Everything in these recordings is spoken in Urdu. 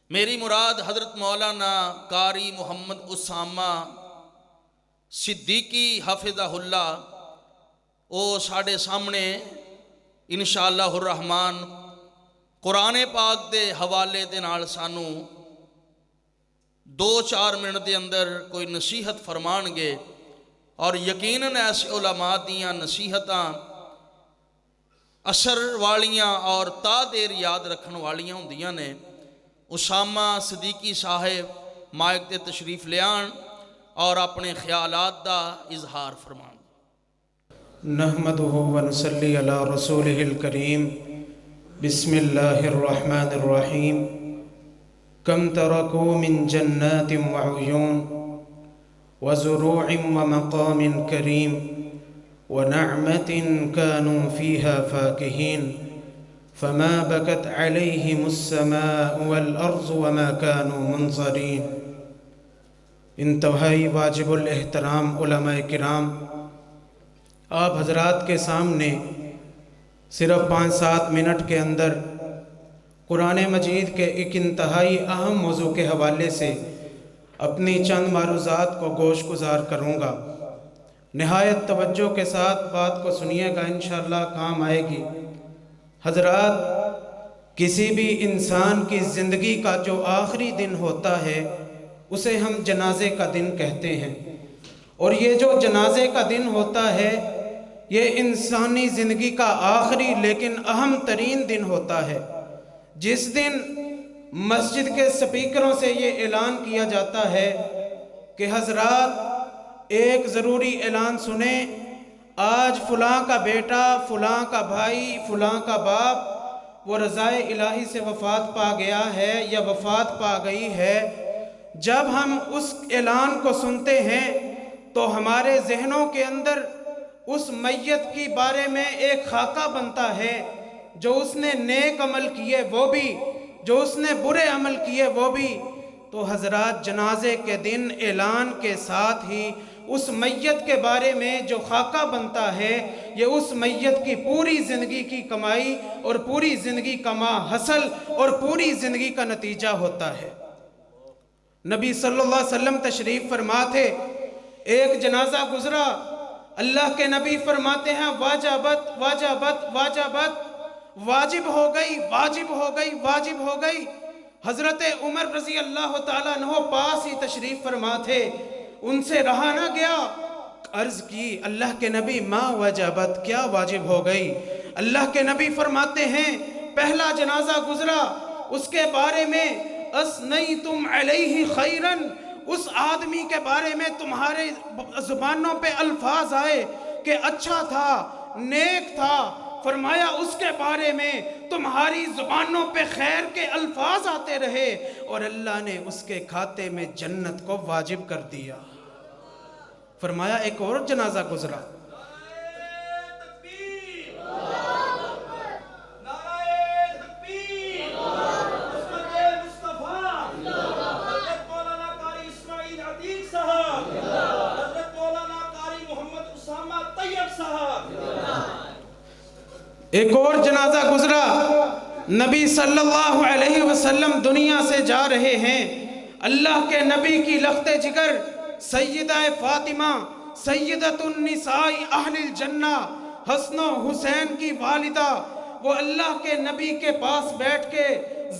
میری مراد حضرت مولانا قاری محمد اسامہ صدیقی حافظہ اللہ وہ ساڑھے سامنے انشاءاللہ الرحمن قرآن پاک دے حوالے دے نال سانو 2-4 منٹ دے اندر کوئی نصیحت فرمان گے، اور یقیناً ایسے علماء دیاں نصیحتاں اثر والیاں اور تا دیر یاد رکھن والیاں ہوندیاں نے۔ اسامہ صدیقی صاحب مائک تے تشریف لیان اور اپنے خیالات دا اظہار فرمان۔ نحمدہ ونصلی علی رسولہ الکریم۔ بسم اللہ الرحمن الرحیم۔ کم ترکوا من جنات وعیون وزروع ومقام کریم ونعمت كانوا فيها فاكهين فما بكت عليهم السماء والأرض وما كانوا منظرين۔ انتہائی واجب الاحترام علماء کرام، آپ حضرات کے سامنے صرف 5-7 منٹ کے اندر قرآن مجید کے ایک انتہائی اہم موضوع کے حوالے سے اپنی چند معروضات کو گوش گزار کروں گا۔ نہایت توجہ کے ساتھ بات کو سنیے گا، انشاءاللہ کام آئے گی۔ حضرات، کسی بھی انسان کی زندگی کا جو آخری دن ہوتا ہے اسے ہم جنازے کا دن کہتے ہیں، اور یہ جو جنازے کا دن ہوتا ہے یہ انسانی زندگی کا آخری لیکن اہم ترین دن ہوتا ہے، جس دن مسجد کے سپیکروں سے یہ اعلان کیا جاتا ہے کہ حضرات ایک ضروری اعلان سنیں، آج فلاں کا بیٹا، فلاں کا بھائی، فلاں کا باپ وہ رضائے الہی سے وفات پا گیا ہے یا وفات پا گئی ہے۔ جب ہم اس اعلان کو سنتے ہیں تو ہمارے ذہنوں کے اندر اس میت کی بارے میں ایک خاکہ بنتا ہے، جو اس نے نیک عمل کیے وہ بھی، جو اس نے برے عمل کیے وہ بھی۔ تو حضرات، جنازے کے دن اعلان کے ساتھ ہی اس میت کے بارے میں جو خاکہ بنتا ہے یہ اس میت کی پوری زندگی کی کمائی اور پوری زندگی کا حاصل اور پوری زندگی کا نتیجہ ہوتا ہے۔ نبی صلی اللہ علیہ وسلم تشریف فرما تھے، ایک جنازہ گزرا، اللہ کے نبی فرماتے ہیں واجبت واجبت واجبت، واجب ہو گئی، واجب ہو گئی، واجب ہو گئی۔ حضرت عمر رضی اللہ تعالیٰ عنہ پاس ہی تشریف فرما تھے، ان سے رہا نہ گیا، عرض کی اللہ کے نبی ما وجبت، کیا واجب ہو گئی؟ اللہ کے نبی فرماتے ہیں پہلا جنازہ گزرا، اس کے بارے میں اثنیتم علیہ خیرن، اس آدمی کے بارے میں تمہارے زبانوں پہ الفاظ آئے کہ اچھا تھا، نیک تھا، فرمایا اس کے بارے میں تمہاری زبانوں پہ خیر کے الفاظ آتے رہے، اور اللہ نے اس کے کھاتے میں جنت کو واجب کر دیا۔ فرمایا ایک اور جنازہ گزرا، ایک اور جنازہ گزرا، نبی صلی اللہ علیہ وسلم دنیا سے جا رہے ہیں، اللہ کے نبی کی لخت جگر سیدہ فاطمہ سیدۃ النساء اہل الجنہ حسن و حسین کی والدہ، وہ اللہ کے نبی کے پاس بیٹھ کے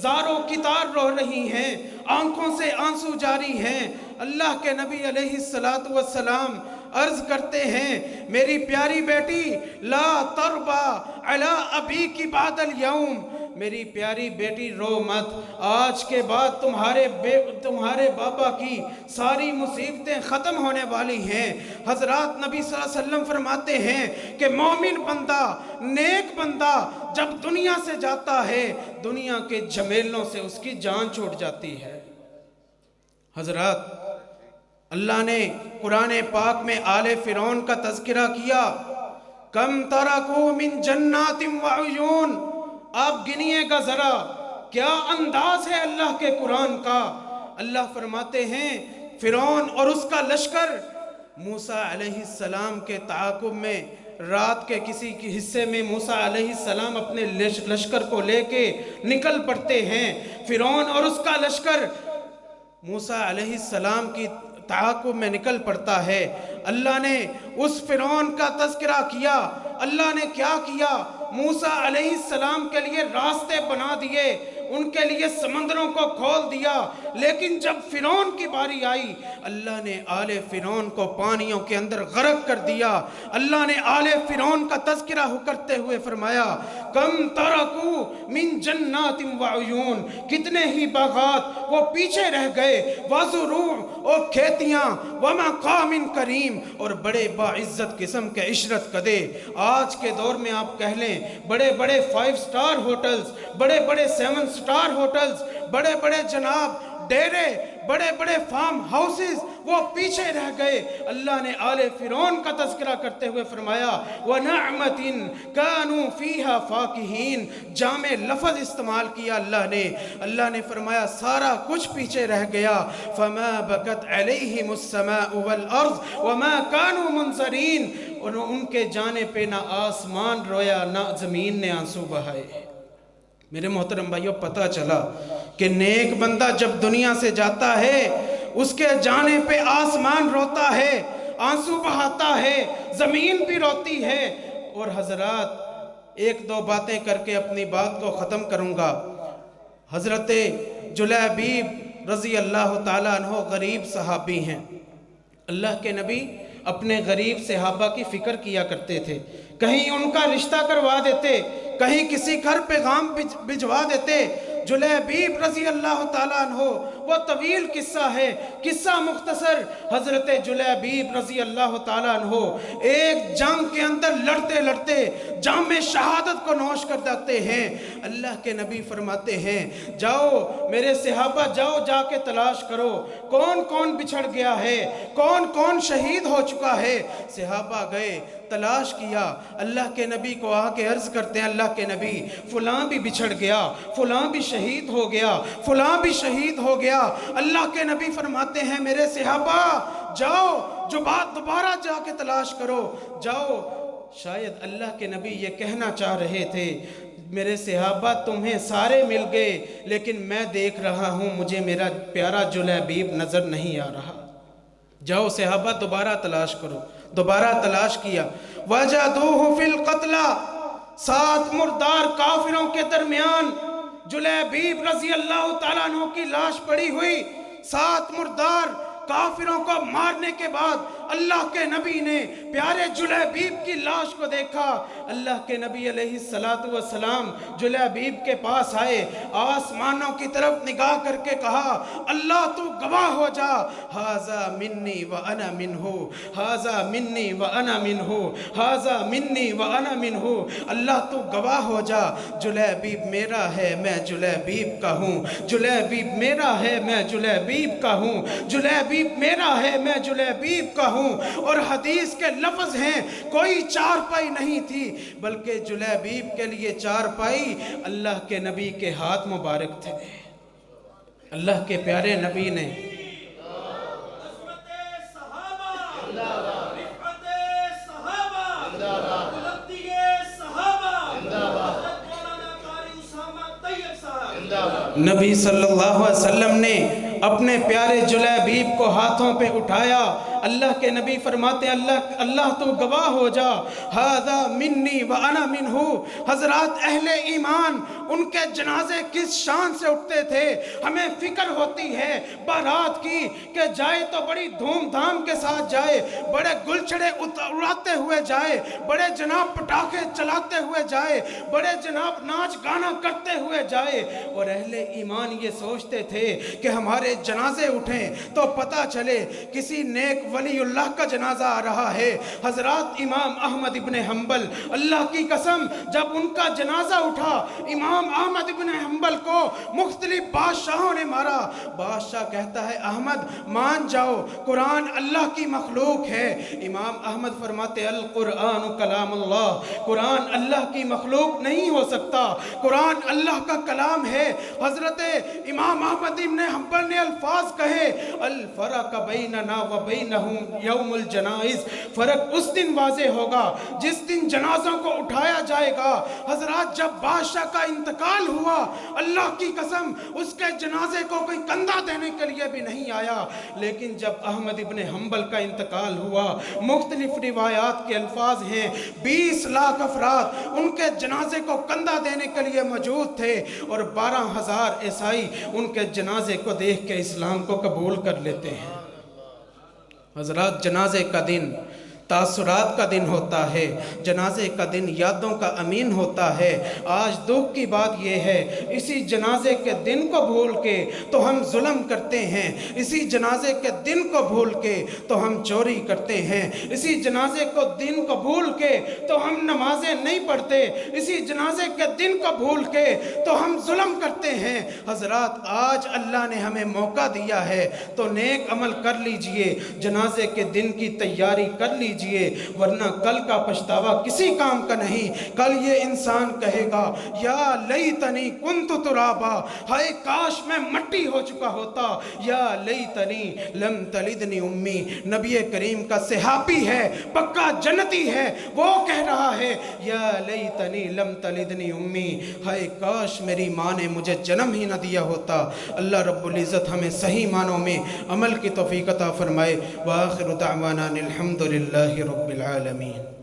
زاروں کی تار رو رہی ہیں، آنکھوں سے آنسو جاری ہیں۔ اللہ کے نبی علیہ السلام عرض کرتے ہیں میری پیاری بیٹی لا تربا علی ابیکی بعد الیوم، میری پیاری بیٹی رو مت، آج کے بعد تمہارے بابا کی ساری مصیبتیں ختم ہونے والی ہیں۔ حضرات، نبی صلی اللہ علیہ وسلم فرماتے ہیں کہ مومن بندہ، نیک بندہ جب دنیا سے جاتا ہے دنیا کے جھمیلوں سے اس کی جان چھوٹ جاتی ہے۔ حضرات، اللہ نے قرآن پاک میں آل فرعون کا تذکرہ کیا، کم ترکوا من جنات وعیون، آپ گنیے گا ذرا کیا انداز ہے اللہ کے قرآن کا۔ اللہ فرماتے ہیں فرعون اور اس کا لشکر موسیٰ علیہ السلام کے تعاقب میں رات کے کسی کی حصے میں موسیٰ علیہ السلام اپنے لشکر کو لے کے نکل پڑتے ہیں۔ فرعون اور اس کا لشکر موسیٰ علیہ السلام کی تعاقب میں نکل پڑتا ہے۔ اللہ نے اس فرعون کا تذکرہ کیا۔ اللہ نے کیا کیا؟ موسیٰ علیہ السلام کے لیے راستے بنا دیے، ان کے لیے سمندروں کو کھول دیا، لیکن جب فرعون کی باری آئی اللہ نے آل فرعون کو پانیوں کے اندر غرق کر دیا۔ اللہ نے آل فرعون کا تذکرہ کرتے ہوئے فرمایا کم ترکو من جنات و عیون، کتنے ہی باغات وہ پیچھے رہ گئے، وزروع اور کھیتیاں، ومقام کریم اور بڑے باعزت قسم کے عشرت قدے۔ آج کے دور میں آپ کہہ لیں بڑے بڑے 5 سٹار ہوٹلز، بڑے بڑے 7 سٹار ہوٹلز، بڑے بڑے جناب ڈیرے، بڑے بڑے فارم ہاؤسز وہ پیچھے رہ گئے۔ اللہ نے آل فرعون کا تذکرہ کرتے ہوئے فرمایا وَنَعْمَةٍ كَانُوا فِيهَا فَاكِهِينَ، جامع لفظ استعمال کیا اللہ نے فرمایا سارا کچھ پیچھے رہ گیا۔ فَمَا بَكَتْ عَلَيْهِمُ السَّمَاءُ وَالْأَرْضُ وَمَا كَانُوا مُنظَرِينَ، اور ان کے جانے پہ نہ آسمان رویا نہ زمین نے آنسو بہائے۔ میرے محترم بھائیو، پتہ چلا کہ نیک بندہ جب دنیا سے جاتا ہے اس کے جانے پہ آسمان روتا ہے، آنسو بہاتا ہے، زمین بھی روتی ہے۔ اور حضرات ایک دو باتیں کر کے اپنی بات کو ختم کروں گا۔ حضرت جلیبیب رضی اللہ تعالیٰ عنہ غریب صحابی ہیں۔ اللہ کے نبی اپنے غریب صحابہ کی فکر کیا کرتے تھے، کہیں ان کا رشتہ کروا دیتے، کہیں کسی گھر پیغام بھجوا دیتے۔ جلیبیب رضی اللہ تعالیٰ عنہ، وہ طویل قصہ ہے، قصہ مختصر۔ حضرت جلیبیب رضی اللہ تعالیٰ عنہ ایک جنگ کے اندر لڑتے لڑتے جام شہادت کو نوش کر جاتے ہیں۔ اللہ کے نبی فرماتے ہیں جاؤ میرے صحابہ، جاؤ جا کے تلاش کرو کون کون بچھڑ گیا ہے، کون کون شہید ہو چکا ہے۔ صحابہ گئے، تلاش کیا، اللہ کے نبی کو آ کے عرض کرتے ہیں اللہ کے نبی فلاں بھی بچھڑ گیا، فلاں بھی شہید ہو گیا، فلاں بھی شہید ہو گیا۔ اللہ کے نبی فرماتے ہیں میرے صحابہ جاؤ، جو بات دوبارہ جا کے تلاش کرو، جاؤ۔ شاید اللہ کے نبی یہ کہنا چاہ رہے تھے میرے صحابہ تمہیں سارے مل گئے، لیکن میں دیکھ رہا ہوں مجھے میرا پیارا جلیبیب نظر نہیں آ رہا۔ جاؤ صحابہ دوبارہ تلاش کرو۔ دوبارہ تلاش کیا، وَجَدُوهُ فِي الْقَتْلَى، 7 مردار کافروں کے درمیان جلیبیب رضی اللہ تعالیٰ عنہ کی لاش پڑی ہوئی۔ 7 مردار کافروں کو مارنے کے بعد اللہ کے نبی نے پیارے جلیبیب کی لاش کو دیکھا۔ اللہ کے نبی علیہ السلام جلیبیب کے پاس آئے، آسمانوں کی طرف نگاہ کر کے کہا اللہ تو گواہ ہو جا، ھذا منی وانا منہ، ھذا منی وانا منہ، ھذا منی وانا منہ۔ اللہ تو گواہ ہو جا، جلیبیب میرا ہے میں جلیبیب کا ہوں، جلیبیب میرا ہے میں جلیبیب کا ہوں، جلیبیب میرا ہے میں جلیبیب کا ہوں۔ اور حدیث کے لفظ ہیں کوئی چارپائی نہیں تھی بلکہ جلیبیب کے لیے چارپائی اللہ کے نبی کے ہاتھ مبارک تھے۔ اللہ کے پیارے نبی نے نبی صلی اللہ علیہ وسلم نے اپنے پیارے جلیبیب کو ہاتھوں پہ اٹھایا۔ اللہ کے نبی فرماتے ہیں اللہ تو گواہ ہو جا، ھذا منی وانا منہ۔ حضرات اہل ایمان ان کے جنازے کس شان سے اٹھتے تھے، ہمیں فکر ہوتی ہے بارات کی کہ جائے تو بڑی دھوم دھام کے ساتھ جائے، بڑے گلچڑے اڑاتے ہوئے جائے، بڑے جناب پٹاخے چلاتے ہوئے جائے، بڑے جناب ناچ گانا کرتے ہوئے جائے۔ اور اہل ایمان یہ سوچتے تھے کہ ہمارے جنازے اٹھیں تو پتہ چلے کسی نیک ولی اللہ کا جنازہ آ رہا ہے۔ حضرات امام احمد ابن حنبل، اللہ کی قسم جب ان کا جنازہ اٹھا امام احمد ابن حنبل کو مختلف بادشاہوں نے مارا۔ بادشاہ کہتا ہے احمد مان جاؤ قرآن اللہ کی مخلوق ہے۔ امام احمد فرماتے القرآن کلام اللہ، قرآن اللہ کی مخلوق نہیں ہو سکتا، قرآن اللہ کا کلام ہے۔ حضرت امام احمد ابن حنبل نے یہ الفاظ کہے الفرق بیننا و بینہم یوم الجنائز، فرق اس دن واضح ہوگا جس دن جنازوں کو اٹھایا جائے گا۔ حضرات جب بادشاہ کا انتقال ہوا، اللہ کی قسم اس کے جنازے کو کوئی کندھا دینے کے لیے بھی نہیں آیا، لیکن جب احمد ابن حنبل کا انتقال ہوا، مختلف روایات کے الفاظ ہیں 20 لاکھ افراد ان کے جنازے کو کندھا دینے کے لیے موجود تھے، اور 12,000 عیسائی ان کے جنازے کو دیکھ کے اسلام کو قبول کر لیتے ہیں۔ حضرات جنازے کا دن تاثرات کا دن ہوتا ہے، جنازے کا دن یادوں کا امین ہوتا ہے۔ آج دکھ کی بات یہ ہے اسی جنازے کے دن کو بھول کے تو ہم ظلم کرتے ہیں، اسی جنازے کے دن کو بھول کے تو ہم چوری کرتے ہیں، اسی جنازے کو دن کو بھول کے تو ہم نمازیں نہیں پڑھتے، اسی جنازے کے دن کو بھول کے تو ہم ظلم کرتے ہیں۔ حضرات آج اللہ نے ہمیں موقع دیا ہے تو نیک عمل کر لیجئے، جنازے کے دن کی تیاری کر لیجئے، ورنہ کل کا پچھتاوا کسی کام کا نہیں۔ کل یہ انسان کہے گا یا لیتنی کنت ترابا، ہائے کاش میں مٹی ہو چکا ہوتا، یا لیتنی لم تلدنی امی۔ نبی کریم کا صحابی ہے، پکا جنتی ہے، وہ کہہ رہا ہے یا لیتنی لم تلدنی امی، ہائے کاش میری ماں نے مجھے جنم ہی نہ دیا ہوتا۔ اللہ رب العزت ہمیں صحیح معنوں میں عمل کی توفیق عطا فرمائے۔ وآخر دعوانا الحمدللہ رب العالمین۔